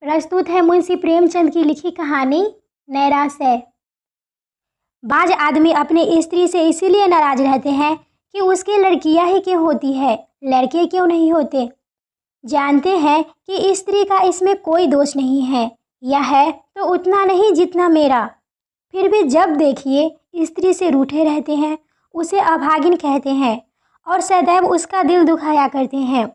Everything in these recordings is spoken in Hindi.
प्रस्तुत है मुंशी प्रेमचंद की लिखी कहानी नैराश्य। बाज आदमी अपने स्त्री से इसीलिए नाराज रहते हैं कि उसकी लड़कियां ही क्यों होती है, लड़के क्यों नहीं होते। जानते हैं कि स्त्री का इसमें कोई दोष नहीं है, या है तो उतना नहीं जितना मेरा। फिर भी जब देखिए स्त्री से रूठे रहते हैं, उसे अभागिन कहते हैं और सदैव उसका दिल दुखाया करते हैं।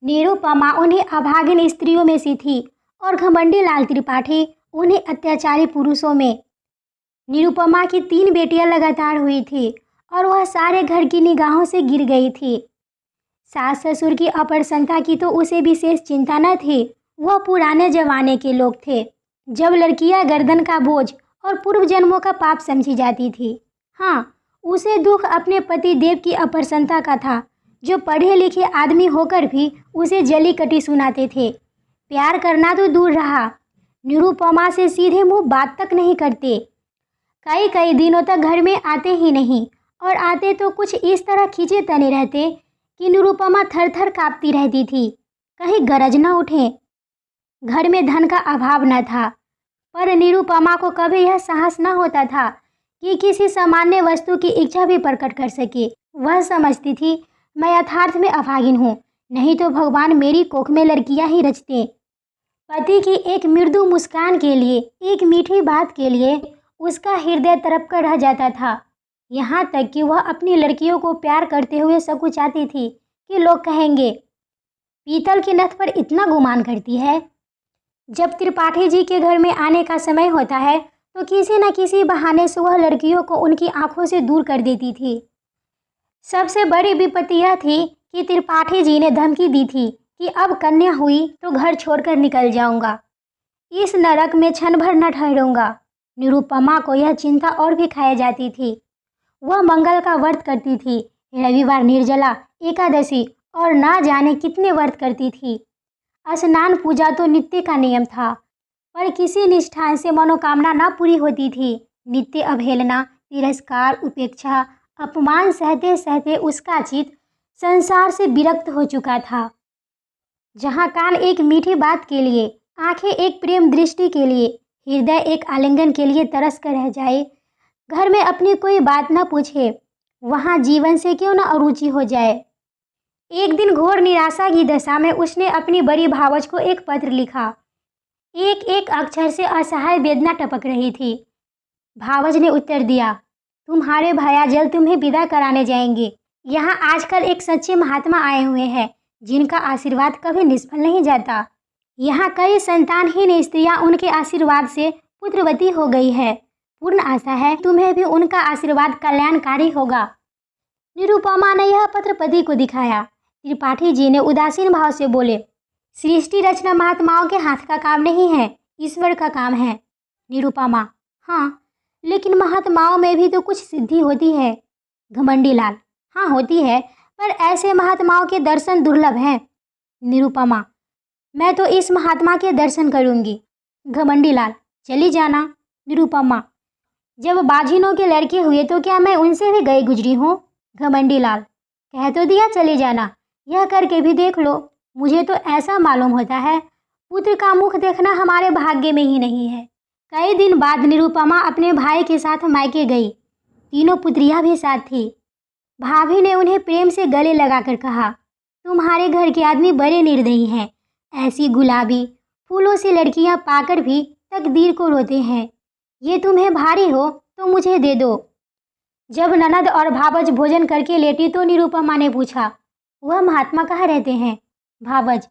निरुपमा उन्हें अभागिन स्त्रियों में सी थी और घमंडी लाल त्रिपाठी उन्हें अत्याचारी पुरुषों में। निरुपमा की 3 बेटियां लगातार हुई थी और वह सारे घर की निगाहों से गिर गई थी। सास ससुर की अप्रसन्नता की तो उसे विशेष चिंता न थी। वह पुराने जमाने के लोग थे, जब लड़कियां गर्दन का बोझ और पूर्व जन्मों का पाप समझी जाती थी। हाँ, उसे दुख अपने पति देव की अप्रसन्नता का था, जो पढ़े लिखे आदमी होकर भी उसे जली कटी सुनाते थे। प्यार करना तो दूर रहा, निरुपमा से सीधे मुंह बात तक नहीं करते। कई कई दिनों तक घर में आते ही नहीं, और आते तो कुछ इस तरह खींचे तने रहते कि निरुपमा थर थर काँपती रहती थी, कहीं गरज न उठे। घर में धन का अभाव न था, पर निरुपमा को कभी यह साहस न होता था कि किसी सामान्य वस्तु की इच्छा भी प्रकट कर सके। वह समझती थी, मैं यथार्थ में अभागिन हूँ, नहीं तो भगवान मेरी कोख में लड़कियां ही रचते। पति की एक मृदु मुस्कान के लिए, एक मीठी बात के लिए उसका हृदय तड़प कर रह जाता था। यहाँ तक कि वह अपनी लड़कियों को प्यार करते हुए सकुचाती थी कि लोग कहेंगे, पीतल की नथ पर इतना गुमान करती है। जब त्रिपाठी जी के घर में आने का समय होता है तो किसी न किसी बहाने से वह लड़कियों को उनकी आंखों से दूर कर देती थी। सबसे बड़ी विपत्ति यह थी कि त्रिपाठी जी ने धमकी दी थी कि अब कन्या हुई तो घर छोड़कर निकल जाऊंगा, इस नरक में क्षण भर न ठहरूंगा। निरुपमा को यह चिंता और भी खाई जाती थी। वह मंगल का व्रत करती थी, रविवार निर्जला, एकादशी और ना जाने कितने व्रत करती थी। स्नान पूजा तो नित्य का नियम था, पर किसी निष्ठान से मनोकामना न पूरी होती थी। नित्य अवहेलना, तिरस्कार, उपेक्षा, अपमान सहते सहते उसका चित्त संसार से विरक्त हो चुका था। जहाँ कान एक मीठी बात के लिए, आंखें एक प्रेम दृष्टि के लिए, हृदय एक आलिंगन के लिए तरस कर रह जाए, घर में अपनी कोई बात न पूछे, वहाँ जीवन से क्यों न अरुचि हो जाए। एक दिन घोर निराशा की दशा में उसने अपनी बड़ी भावज को एक पत्र लिखा। एक एक अक्षर से असहाय वेदना टपक रही थी। भावज ने उत्तर दिया, तुम्हारे भैया जल्द तुम्हें विदा कराने जाएंगे। यहाँ आजकल एक सच्चे महात्मा आए हुए हैं, जिनका आशीर्वाद कभी निष्फल नहीं जाता। यहाँ कई संतानहीन स्त्रियाँ उनके आशीर्वाद से पुत्रवती हो गई है। पूर्ण आशा है तुम्हें भी उनका आशीर्वाद कल्याणकारी होगा। निरुपमा ने यह पत्र पति को दिखाया। त्रिपाठी जी ने उदासीन भाव से बोले, सृष्टि रचना महात्माओं के हाथ का काम नहीं है, ईश्वर का काम है। निरुपमा, हाँ, लेकिन महात्माओं में भी तो कुछ सिद्धि होती है। घमंडी लाल, हाँ होती है, पर ऐसे महात्माओं के दर्शन दुर्लभ हैं। निरुपमा, मैं तो इस महात्मा के दर्शन करूंगी। घमंडी लाल, चली जाना। निरुपमा, जब बाझिनों के लड़के हुए तो क्या मैं उनसे भी गई गुजरी हूँ। घमंडी लाल, कह तो दिया चले जाना, यह करके भी देख लो। मुझे तो ऐसा मालूम होता है पुत्र का मुख देखना हमारे भाग्य में ही नहीं है। कई दिन बाद निरुपमा अपने भाई के साथ मायके गई। तीनों पुत्रियां भी साथ थी। भाभी ने उन्हें प्रेम से गले लगाकर कहा, तुम्हारे घर के आदमी बड़े निर्दयी हैं। ऐसी गुलाबी फूलों से लड़कियां पाकर भी तकदीर को रोते हैं। ये तुम्हें भारी हो तो मुझे दे दो। जब ननद और भावज भोजन करके लेटी तो निरुपमा ने पूछा, वह महात्मा कहाँ रहते हैं। भावज,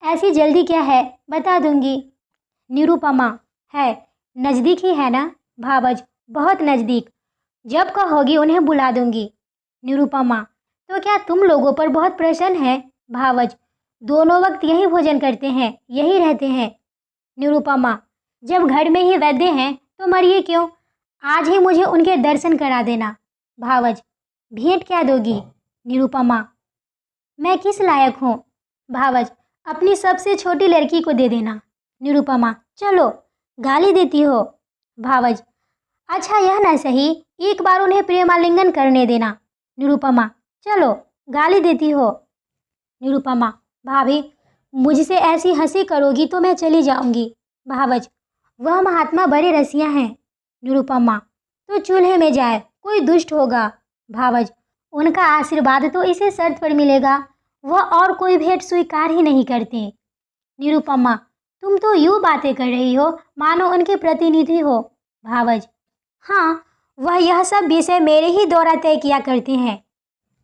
ऐसी जल्दी क्या है, बता दूंगी। निरुपमा, है, नज़दीक ही है ना। भावज, बहुत नज़दीक, जब कहोगी उन्हें बुला दूंगी। निरुपमा, तो क्या तुम लोगों पर बहुत प्रसन्न है। भावज, दोनों वक्त यही भोजन करते हैं, यही रहते हैं। निरुपमा, जब घर में ही वैद्य हैं तो मरिए क्यों, आज ही मुझे उनके दर्शन करा देना। भावज, भेंट क्या दोगी। निरुपमा, मैं किस लायक हूँ। भावज, अपनी सबसे छोटी लड़की को दे देना। निरुपमा, चलो, गाली देती हो। भावज, अच्छा यह ना सही, एक बार उन्हें प्रेमालिंगन करने देना। निरुपमा, चलो, गाली देती हो। निरुपमा, भाभी, मुझसे ऐसी हंसी करोगी तो मैं चली जाऊंगी। भावज, वह महात्मा बड़े रसिया हैं। निरुपमा, तो चूल्हे में जाए, कोई दुष्ट होगा। भावज, उनका आशीर्वाद तो इसी शर्त पर मिलेगा, वह और कोई भेंट स्वीकार ही नहीं करते। निरुपमा, तुम तो यूँ बातें कर रही हो मानो उनके प्रतिनिधि हो। भावज, हाँ, वह यह सब विषय मेरे ही द्वारा तय किया करते हैं।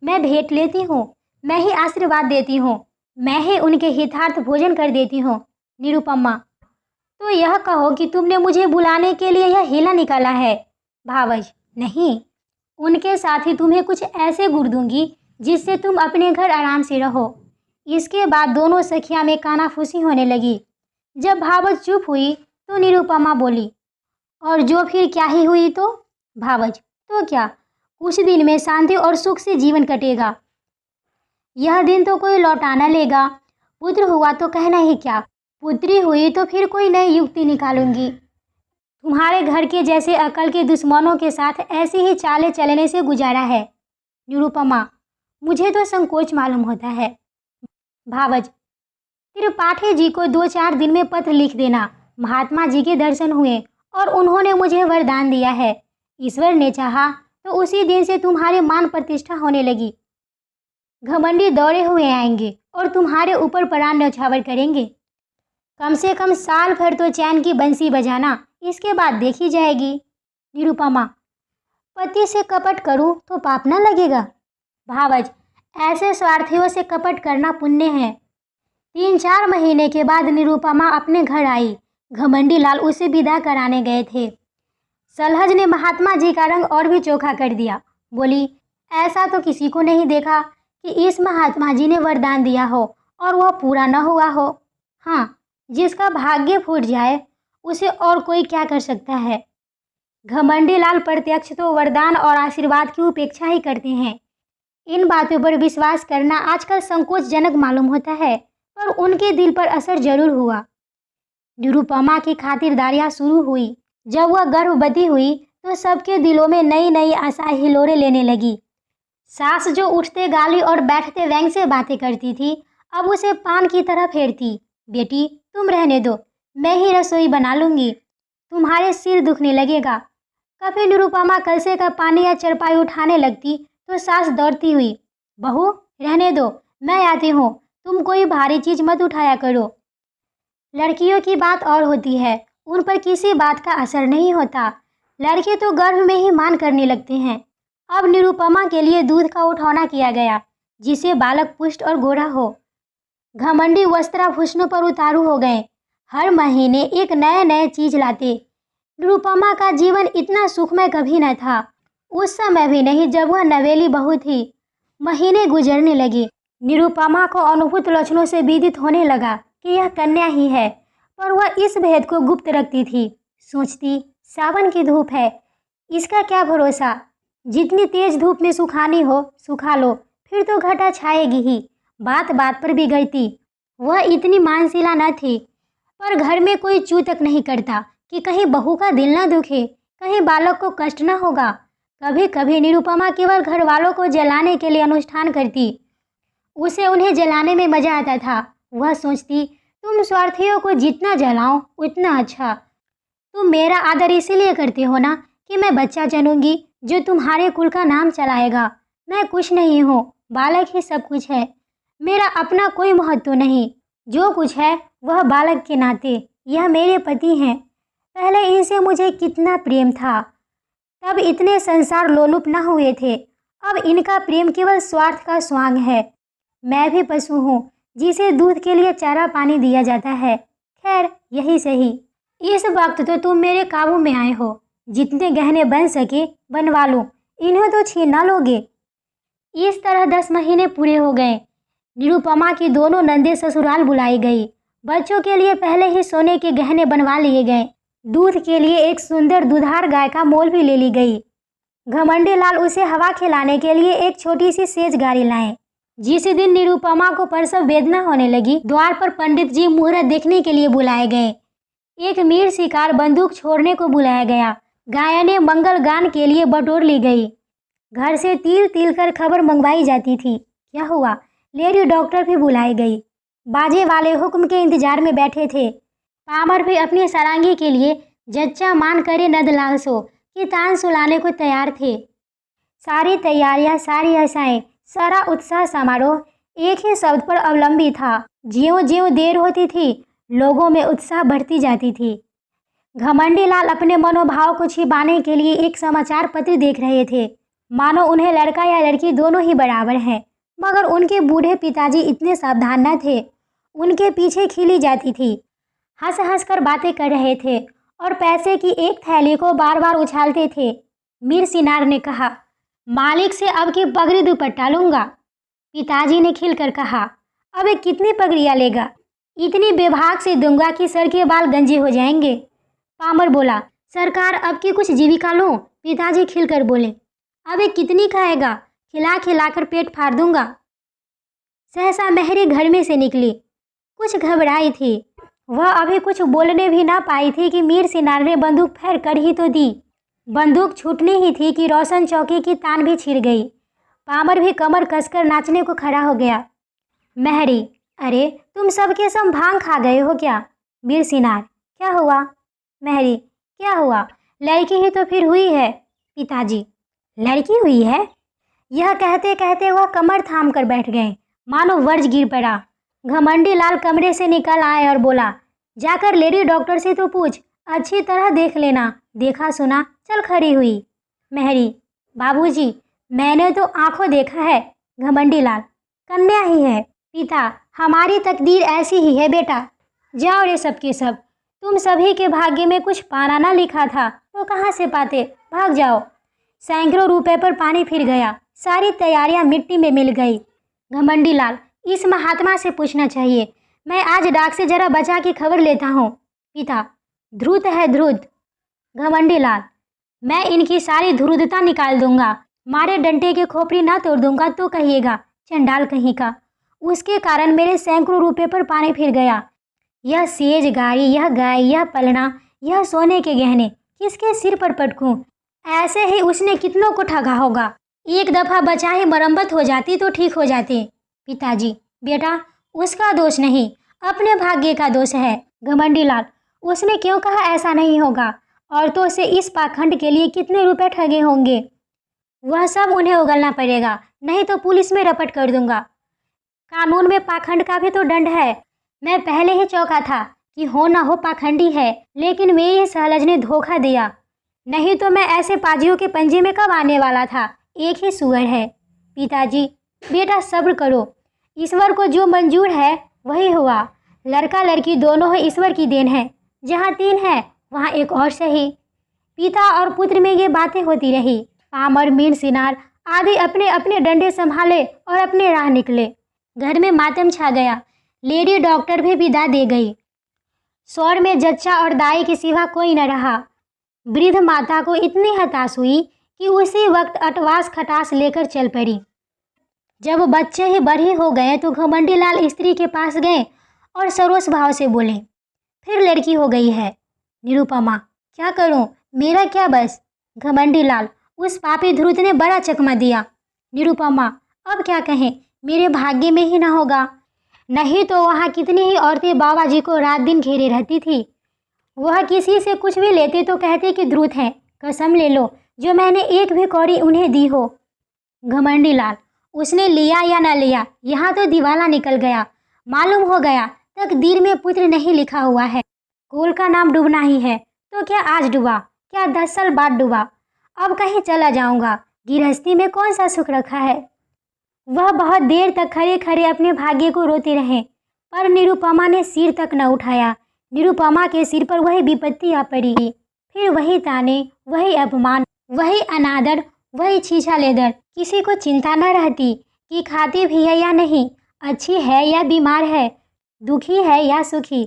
मैं भेंट लेती हूँ, मैं ही आशीर्वाद देती हूँ, मैं ही उनके हितार्थ भोजन कर देती हूँ। निरुपमा, तो यह कहो कि तुमने मुझे बुलाने के लिए यह हीला निकाला है। भावज, नहीं, उनके साथ ही तुम्हें कुछ ऐसे गुड़ दूंगी जिससे तुम अपने घर आराम से रहो। इसके बाद दोनों सखियां में कानाफूसी होने लगी। जब भावज चुप हुई तो निरुपमा बोली, और जो फिर क्या ही हुई तो? भावज, तो क्या, कुछ दिन में शांति और सुख से जीवन कटेगा। यह दिन तो कोई लौटा न लेगा। पुत्र हुआ तो कहना ही क्या, पुत्री हुई तो फिर कोई नई युक्ति निकालूंगी। तुम्हारे घर के जैसे अकल के दुश्मनों के साथ ऐसी ही चालें चलने से गुजारा है। निरुपमा, मुझे तो संकोच मालूम होता है। भावज, त्रिपाठी जी को 2-4 दिन में पत्र लिख देना। महात्मा जी के दर्शन हुए और उन्होंने मुझे वरदान दिया है। ईश्वर ने चाहा तो उसी दिन से तुम्हारी मान प्रतिष्ठा होने लगी। घमंडी दौड़े हुए आएंगे और तुम्हारे ऊपर प्राण न्यौछावर करेंगे। कम से कम साल भर तो चैन की बंसी बजाना, इसके बाद देखी जाएगी। निरुपमा, पति से कपट करूं तो पाप न लगेगा। भावज, ऐसे स्वार्थियों से कपट करना पुण्य है। 3-4 महीने के बाद निरुपमा अपने घर आई। घमंडी लाल उसे विदा कराने गए थे। सलहज ने महात्मा जी का रंग और भी चोखा कर दिया। बोली, ऐसा तो किसी को नहीं देखा कि इस महात्मा जी ने वरदान दिया हो और वह पूरा न हुआ हो। हाँ, जिसका भाग्य फूट जाए उसे और कोई क्या कर सकता है। घमंडी लाल प्रत्यक्ष तो वरदान और आशीर्वाद की उपेक्षा ही करते हैं। इन बातों पर विश्वास करना आजकल संकोचजनक मालूम होता है, पर उनके दिल पर असर जरूर हुआ। निरुपमा की खातिरदारियां शुरू हुई। जब वह गर्भवती हुई तो सबके दिलों में नई नई आशाएं हिलोरे लेने लगी। सास जो उठते गाली और बैठते व्यंग से बातें करती थी, अब उसे पान की तरह फेरती। बेटी, तुम रहने दो, मैं ही रसोई बना लूंगी, तुम्हारे सिर दुखने लगेगा। कभी निरुपमा कलसे का पानी या चरपाई उठाने लगती तो सास दौड़ती हुई, बहू रहने दो, मैं आती हूँ, तुम कोई भारी चीज मत उठाया करो। लड़कियों की बात और होती है, उन पर किसी बात का असर नहीं होता। लड़के तो गर्भ में ही मान करने लगते हैं। अब निरुपमा के लिए दूध का उठौना किया गया, जिसे बालक पुष्ट और गोरा हो। घमंडी वस्त्राभूषणों पर उतारू हो गए। हर महीने एक नए नए चीज लाते। निरुपमा का जीवन इतना सुखमय कभी न था। उस समय भी नहीं जब वह नवेली बहू थी। महीने गुजरने लगे। निरुपमा को अनुभूत लक्षणों से विदित होने लगा कि यह कन्या ही है, पर वह इस भेद को गुप्त रखती थी। सोचती, सावन की धूप है, इसका क्या भरोसा, जितनी तेज धूप में सुखानी हो सुखा लो, फिर तो घटा छाएगी ही। बात बात पर बिगड़ती। वह इतनी मानशिला न थी, पर घर में कोई चू तक नहीं करता कि कहीं बहू का दिल न दुखे, कहीं बालक को कष्ट न होगा। कभी कभी निरुपमा केवल घर वालों को जलाने के लिए अनुष्ठान करती। उसे उन्हें जलाने में मजा आता था। वह सोचती, तुम स्वार्थियों को जितना जलाओ उतना अच्छा। तुम मेरा आदर इसीलिए करते हो ना कि मैं बच्चा जनूंगी जो तुम्हारे कुल का नाम चलाएगा। मैं कुछ नहीं हूँ, बालक ही सब कुछ है। मेरा अपना कोई महत्व नहीं, जो कुछ है वह बालक के नाते। यह मेरे पति हैं। पहले इनसे मुझे कितना प्रेम था, तब इतने संसार लोलुप न हुए थे। अब इनका प्रेम केवल स्वार्थ का स्वांग है। मैं भी पशु हूँ जिसे दूध के लिए चारा पानी दिया जाता है। खैर, यही सही। इस वक्त तो तुम मेरे काबू में आए हो। जितने गहने बन सके बनवा लो, इन्हें तो छीन ना लोगे। इस तरह 10 महीने पूरे हो गए। निरुपमा की दोनों नंदे ससुराल बुलाई गई। बच्चों के लिए पहले ही सोने के गहने बनवा लिए गए। दूध के लिए एक सुंदर दुधार गाय का मोल भी ले ली गई। घमंडी लाल उसे हवा खिलाने के लिए एक छोटी सी सेज गाड़ी लाए। जिस दिन निरुपमा को प्रसव वेदना होने लगी, द्वार पर पंडित जी मुहूर्त देखने के लिए बुलाए गए। एक मीर शिकार बंदूक छोड़ने को बुलाया गया। गायने मंगल गान के लिए बटोर ली गई। घर से तिल तिल कर खबर मंगवाई जाती थी। क्या हुआ, लेडी डॉक्टर भी बुलाई गई। बाजे वाले हुक्म के इंतजार में बैठे थे। पामर भी अपनी सारंगी के लिए जच्चा मान करे नंदलाल सो कि तान सुलाने को तैयार थे। सारी तैयारियां, सारी आशाएं, सारा उत्साह समारोह एक ही शब्द पर अवलंबी था। ज्यों ज्यों देर होती थी, लोगों में उत्साह बढ़ती जाती थी। घमंडी लाल अपने मनोभाव को छिपाने के लिए एक समाचार पत्र देख रहे थे, मानो उन्हें लड़का या लड़की दोनों ही बराबर हैं। मगर उनके बूढ़े पिताजी इतने सावधान न थे। उनके पीछे खिली जाती थी, हंस हंस कर बातें कर रहे थे और पैसे की एक थैली को बार बार उछालते थे। मीर सिनार ने कहा, मालिक से अब की पगड़ी दुपट्टा लूंगा। पिताजी ने खिलकर कहा, अबे कितनी पगड़ियाँ लेगा? इतनी बेभाग से दूंगा कि सर के बाल गंजे हो जाएंगे। पामर बोला, सरकार अब की कुछ जीविका लो। पिताजी खिलकर बोले, अबे कितनी खाएगा? खिला खिला कर पेट फाड़ दूंगा। सहसा मेहरी घर में से निकली, कुछ घबराई थी। वह अभी कुछ बोलने भी ना पाई थी कि मीर सिनार ने बंदूक फेर कर ही तो दी। बंदूक छूटनी ही थी कि रोशन चौकी की तान भी छिड़ गई। पामर भी कमर कसकर नाचने को खड़ा हो गया। मेहरी, अरे तुम सबके सब भांग खा गए हो क्या? मीर सिनार, क्या हुआ? मेहरी, क्या हुआ? लड़की ही तो फिर हुई है। पिताजी, लड़की हुई है? यह कहते कहते वह कमर थाम कर बैठ गए, मानो वर्ज गिर पड़ा। घमंडी लाल कमरे से निकल आए और बोला, जाकर लेडी डॉक्टर से तो पूछ, अच्छी तरह देख लेना, देखा सुना चल खड़ी हुई। मेहरी, बाबूजी, मैंने तो आंखों देखा है। घमंडी लाल, कन्या ही है। पिता, हमारी तकदीर ऐसी ही है बेटा। जाओ रे सब के सब, तुम सभी के भाग्य में कुछ पाना ना लिखा था तो कहाँ से पाते, भाग जाओ। सैकड़ों रुपए पर पानी फिर गया, सारी तैयारियां मिट्टी में मिल गई। घमंडी लाल, इस महात्मा से पूछना चाहिए, मैं आज डाक से जरा बचा की खबर लेता हूँ। पिता, ध्रुत है ध्रुत। घमंडी लाल, मैं इनकी सारी ध्रुदता निकाल दूंगा, मारे डंडे के खोपड़ी ना तोड़ दूंगा तो कहिएगा चंडाल कहीं का। उसके कारण मेरे सैकड़ों रुपए पर पानी फिर गया। यह सेज गाड़ी, यह गाय, यह पलना, यह सोने के गहने किसके सिर पर पटकूं? ऐसे ही उसने कितनों को ठगा होगा। एक दफ़ा बचा ही मरम्मत हो जाती तो ठीक हो जाती। पिताजी, बेटा उसका दोष नहीं, अपने भाग्य का दोष है। घमंडी लाल, उसने क्यों कहा ऐसा नहीं होगा? औरतों से इस पाखंड के लिए कितने रुपए ठगे होंगे? वह सब उन्हें उगलना पड़ेगा, नहीं तो पुलिस में रपट कर दूंगा। कानून में पाखंड का भी तो दंड है। मैं पहले ही चौंका था कि हो ना हो पाखंडी है, लेकिन मेरी सहलज ने धोखा दिया, नहीं तो मैं ऐसे पाजियों के पंजे में कब आने वाला था। एक ही सुअर है। पिताजी, बेटा सब्र करो, ईश्वर को जो मंजूर है वही हुआ। लड़का लड़की दोनों ही ईश्वर की देन है, जहाँ तीन है वहाँ एक और सही। पिता और पुत्र में ये बातें होती रही। पामर, मीर सिनार आदि अपने अपने डंडे संभाले और अपने राह निकले। घर में मातम छा गया। लेडी डॉक्टर भी विदा दे गई। सौर में जच्चा और दाई के सिवा कोई न रहा। वृद्ध माता को इतनी हताश हुई कि उसी वक्त अटवास खटास लेकर चल पड़ी। जब बच्चे ही बड़े हो गए तो घमंडी लाल स्त्री के पास गए और सरोस भाव से बोले, फिर लड़की हो गई है। निरुपमा, क्या करूं, मेरा क्या बस। घमंडी लाल, उस पापी ध्रुत ने बड़ा चकमा दिया। निरुपमा, अब क्या कहें, मेरे भाग्य में ही ना होगा। नहीं तो वहाँ कितनी ही औरतें बाबा जी को रात दिन घेरे रहती थी। वह किसी से कुछ भी लेते तो कहते कि ध्रुत है, कसम ले लो जो मैंने एक भी कौड़ी उन्हें दी हो। घमंडी लाल, उसने लिया या न लिया, यहाँ तो दिवाला निकल गया। मालूम हो गया तकदीर में पुत्र नहीं लिखा हुआ है। कुल का नाम डूबना ही है, तो क्या आज डूबा, क्या 10 साल बाद डूबा। अब कहीं चला जाऊंगा, गृहस्थी में कौन सा सुख रखा है। वह बहुत देर तक खड़े खड़े अपने भाग्य को रोते रहे, पर निरुपमा ने सिर तक न उठाया। निरुपमा के सिर पर वही विपत्ति आ पड़ी। फिर वही ताने, वही अपमान, वही अनादर, वही छीछा लेदर। किसी को चिंता न रहती कि खाती भी है या नहीं, अच्छी है या बीमार है, दुखी है या सुखी।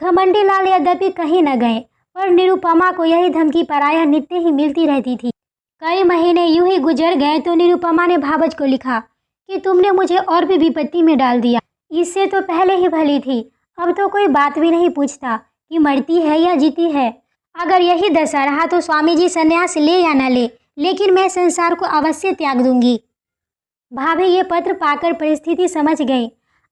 घमंडी लाल यद्यपि कहीं न गए, पर निरुपमा को यही धमकी पराया नित्य ही मिलती रहती थी। कई महीने यूं ही गुजर गए तो निरुपमा ने भावज को लिखा कि तुमने मुझे और भी विपत्ति में डाल दिया। इससे तो पहले ही भली थी, अब तो कोई बात भी नहीं पूछता कि मरती है या जीती है। अगर यही दशा रहा तो स्वामी जी संन्यास ले या न ले, लेकिन मैं संसार को अवश्य त्याग दूंगी। भाभी ये पत्र पाकर परिस्थिति समझ गई।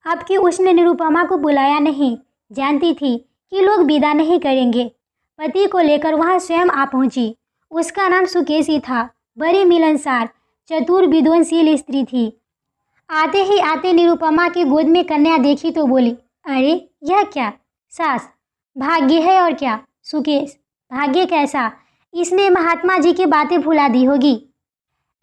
अब कि उसने निरुपमा को बुलाया नहीं, जानती थी कि लोग विदा नहीं करेंगे। पति को लेकर वहाँ स्वयं आ पहुंची। उसका नाम सुकेशी था। बड़ी मिलनसार, चतुर, विद्वंशील स्त्री थी। आते ही आते निरुपमा की गोद में कन्या देखी तो बोली, अरे यह क्या? सास, भाग्य है और क्या। सुकेश, भाग्य कैसा? इसने महात्मा जी की बातें भुला दी होगी।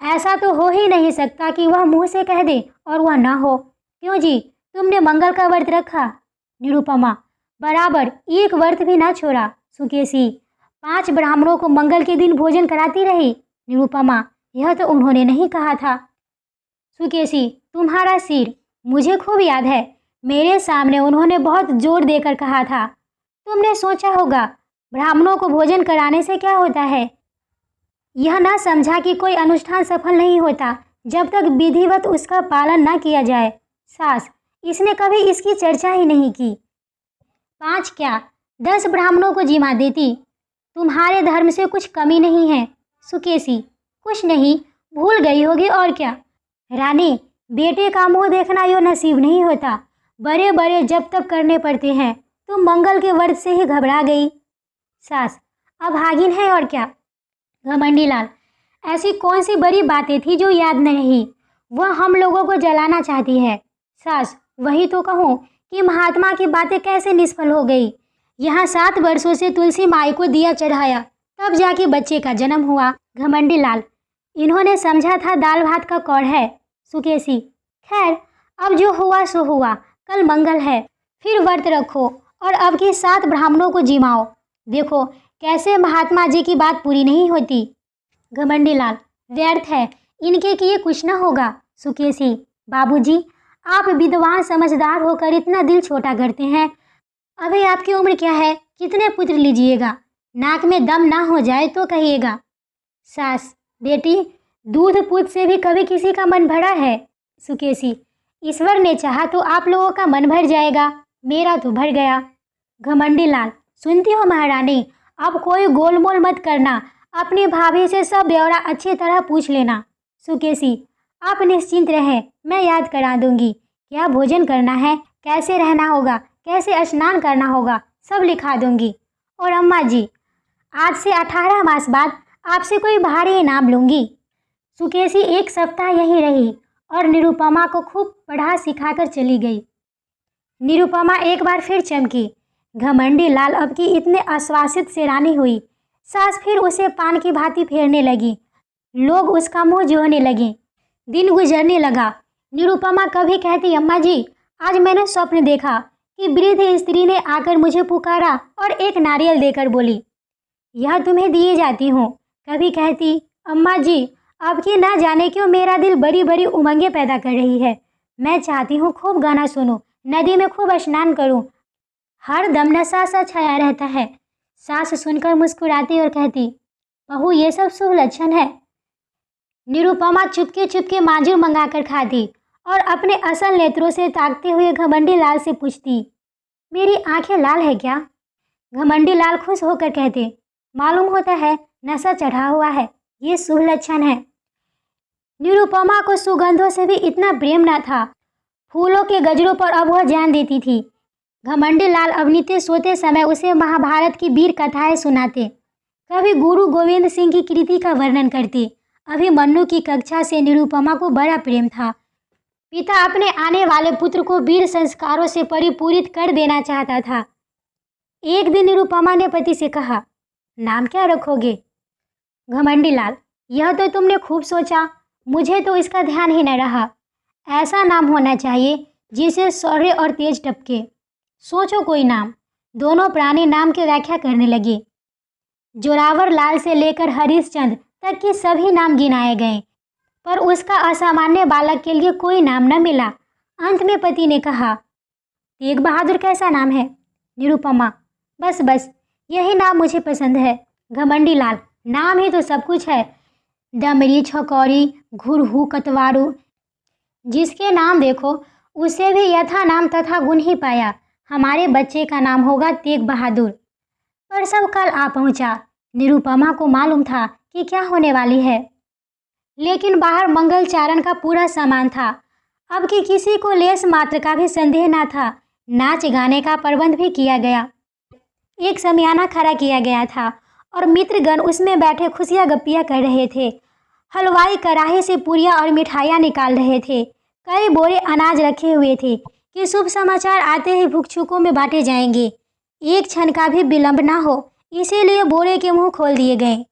ऐसा तो हो ही नहीं सकता कि वह मुंह से कह दे और वह ना हो। क्यों जी, तुमने मंगल का व्रत रखा? निरुपमा, बराबर एक व्रत भी ना छोड़ा। सुकेशी, 5 ब्राह्मणों को मंगल के दिन भोजन कराती रही। निरुपमा, यह तो उन्होंने नहीं कहा था। सुकेशी, तुम्हारा सिर, मुझे खूब याद है। मेरे सामने उन्होंने बहुत जोर देकर कहा था। तुमने सोचा होगा ब्राह्मणों को भोजन कराने से क्या होता है। यह ना समझा कि कोई अनुष्ठान सफल नहीं होता जब तक विधिवत उसका पालन ना किया जाए। सास, इसने कभी इसकी चर्चा ही नहीं की। 5 क्या, 10 ब्राह्मणों को जिमा देती। तुम्हारे धर्म से कुछ कमी नहीं है। सुकेशी, कुछ नहीं, भूल गई होगी और क्या। रानी, बेटे का मुंह देखना यो नसीब नहीं होता। बड़े बड़े जब तब करने पड़ते हैं। तुम मंगल के व्रत से ही घबरा गई। सास, अभागिन है और क्या। घमंडी लाल, ऐसी कौन सी बड़ी बातें थी जो याद न रही? वह हम लोगों को जलाना चाहती है। सास, वही तो कहूँ कि महात्मा की बातें कैसे निष्फल हो गई। यहाँ 7 वर्षों से तुलसी माई को दिया चढ़ाया, तब जाके बच्चे का जन्म हुआ। घमंडी लाल, इन्होंने समझा था दाल भात का कौड़ है। सुकेशी, खैर अब जो हुआ सो हुआ। कल मंगल है, फिर व्रत रखो और अब के 7 ब्राह्मणों को जिमाओ। देखो कैसे महात्मा जी की बात पूरी नहीं होती। घमंडी लाल, व्यर्थ है, इनके किए कुछ न होगा। सुकेशी, बाबूजी, आप विद्वान समझदार होकर इतना दिल छोटा करते हैं। अभी आपकी उम्र क्या है? कितने पुत्र लीजिएगा? नाक में दम ना हो जाए तो कहिएगा। सास, बेटी, दूध पूत से भी कभी किसी का मन भरा है। सुकेशी, ईश्वर ने चाहा तो आप लोगों का मन भर जाएगा, मेरा तो भर गया। घमंडी लाल, सुनती हो महारानी, अब कोई गोलमोल मत करना। अपनी भाभी से सब ब्यौरा अच्छी तरह पूछ लेना। सुकेशी, आप निश्चिंत रहें, मैं याद करा दूंगी। क्या भोजन करना है, कैसे रहना होगा, कैसे स्नान करना होगा, सब लिखा दूंगी। और अम्मा जी, आज से 18 मास बाद आपसे कोई भारी इनाम लूंगी। सुकेशी 1 सप्ताह यहीं रही और निरुपमा को खूब पढ़ा सिखाकर चली गई। निरुपमा एक बार फिर चमकी। घमंडी लाल अब की इतने आश्वासित से रानी हुई। सास फिर उसे पान की भांति फेरने लगी। लोग उसका मुंह जोहने लगे। दिन गुजरने लगा। निरुपमा कभी कहती, अम्मा जी, आज मैंने स्वप्न देखा कि वृद्ध स्त्री ने आकर मुझे पुकारा और एक नारियल देकर बोली, यह तुम्हें दिए जाती हूँ। कभी कहती, अम्मा जी, अब की ना जाने क्यों मेरा दिल बड़ी बड़ी उमंगें पैदा कर रही है। मैं चाहती हूँ खूब गाना सुनूं, नदी में खूब स्नान करूं। हर दम नशा सा छाया रहता है। सास सुनकर मुस्कुराती और कहती, बहू, ये सब शुभ लक्षण है। निरुपमा चुपके चुपके मांजूर मंगाकर खाती और अपने असल नेत्रों से ताकते हुए घमंडी लाल से पूछती, मेरी आंखें लाल है क्या? घमंडी लाल खुश होकर कहते, मालूम होता है नशा चढ़ा हुआ है, ये शुभ लक्षण है। निरुपमा को सुगंधों से भी इतना प्रेम न था। फूलों के गजरों पर अब वह जान देती थी। घमंडी लाल अवनीते सोते समय उसे महाभारत की वीर कथाएं सुनाते, कभी गुरु गोविंद सिंह की कृति का वर्णन करते। अभिमन्यु की कक्षा से निरुपमा को बड़ा प्रेम था। पिता अपने आने वाले पुत्र को वीर संस्कारों से परिपूरित कर देना चाहता था। एक दिन निरुपमा ने पति से कहा, नाम क्या रखोगे? घमंडी लाल, यह तो तुमने खूब सोचा, मुझे तो इसका ध्यान ही न रहा। ऐसा नाम होना चाहिए जिसे शौर्य और तेज टपके। सोचो कोई नाम। दोनों प्राणी नाम की व्याख्या करने लगे। जोरावर लाल से लेकर हरिश्चंद्र तक के सभी नाम गिनाए गए, पर उसका असामान्य बालक के लिए कोई नाम न मिला। अंत में पति ने कहा, तेग बहादुर कैसा नाम है? निरुपमा, बस बस, यही नाम मुझे पसंद है। घमंडी लाल, नाम ही तो सब कुछ है। डमरी, छकौरी, घुरहू, कतवारू, जिसके नाम देखो उसे भी यथा नाम तथा गुण ही पाया। हमारे बच्चे का नाम होगा तेग बहादुर। पर सब कल आ पहुंचा। निरुपमा को मालूम था कि क्या होने वाली है, लेकिन बाहर मंगल चारण का पूरा सामान था। अब कि किसी को लेस मात्र का भी संदेह न था। नाच गाने का प्रबंध भी किया गया। एक शमियाना खड़ा किया गया था और मित्रगण उसमें बैठे खुशियाँ गप्पियाँ कर रहे थे। हलवाई कढ़ाई से पूरियाँ और मिठाइयाँ निकाल रहे थे। कई बोरे अनाज रखे हुए थे कि शुभ समाचार आते ही भिक्षुकों में बांटे जाएंगे। एक क्षण का भी विलंब ना हो, इसीलिए बोरे के मुंह खोल दिए गए।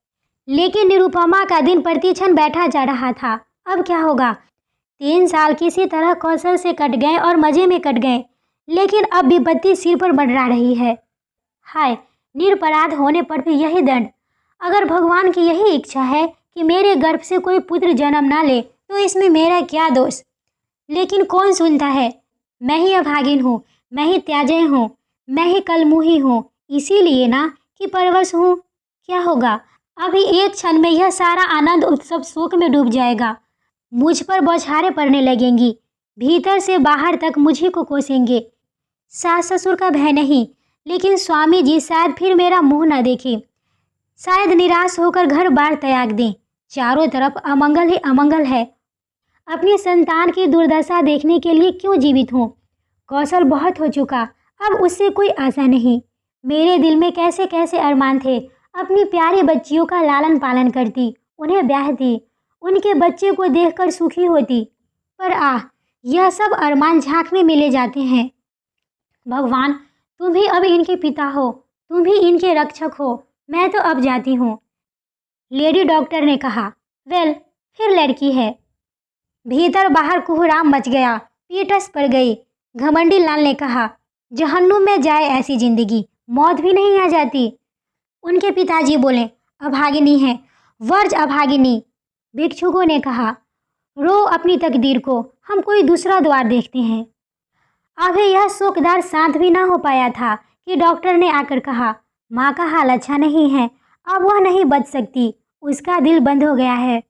लेकिन निरुपमा का दिन प्रति क्षण बैठा जा रहा था। अब क्या होगा? 3 साल किसी तरह कौशल से कट गए और मज़े में कट गए, लेकिन अब विपत्ति सिर पर मंडरा रही है। हाय, निरपराध होने पर भी यही दंड। अगर भगवान की यही इच्छा है कि मेरे गर्भ से कोई पुत्र जन्म ना ले, तो इसमें मेरा क्या दोष? लेकिन कौन सुनता है? मैं ही अभागिन हूँ, मैं ही त्याज्य हूँ, मैं ही कलमुही हूँ, इसीलिए ना कि परवश हूँ। क्या होगा? अभी एक क्षण में यह सारा आनंद उत्सव शोक में डूब जाएगा। मुझ पर बौछारें पड़ने लगेंगी, भीतर से बाहर तक मुझी को कोसेंगे। सास ससुर का भय नहीं, लेकिन स्वामी जी शायद फिर मेरा मुंह न देखें, शायद निराश होकर घर बार त्याग दें। चारों तरफ अमंगल ही अमंगल है। अपनी संतान की दुर्दशा देखने के लिए क्यों जीवित हूँ? कौशल बहुत हो चुका, अब उससे कोई आशा नहीं। मेरे दिल में कैसे कैसे अरमान थे। अपनी प्यारी बच्चियों का लालन पालन करती, उन्हें ब्याहती, उनके बच्चे को देखकर सुखी होती। पर यह सब अरमान झांक में मिले जाते हैं। भगवान, तुम ही अब इनके पिता हो, तुम ही इनके रक्षक हो। मैं तो अब जाती हूँ। लेडी डॉक्टर ने कहा। वेल, फिर लड़की है। भीतर बाहर कुहराम मच गया, पीटस पड़ गई। घमंडी लाल ने कहा, जहन्नुम में जाए ऐसी जिंदगी, मौत भी नहीं आ जाती। उनके पिताजी बोले, अभागिनी है, वर्ज अभागिनी। भिक्षुकों ने कहा, रो अपनी तकदीर को, हम कोई दूसरा द्वार देखते हैं। अभी यह शोकदार शांत भी ना हो पाया था कि डॉक्टर ने आकर कहा, माँ का हाल अच्छा नहीं है, अब वह नहीं बच सकती, उसका दिल बंद हो गया है।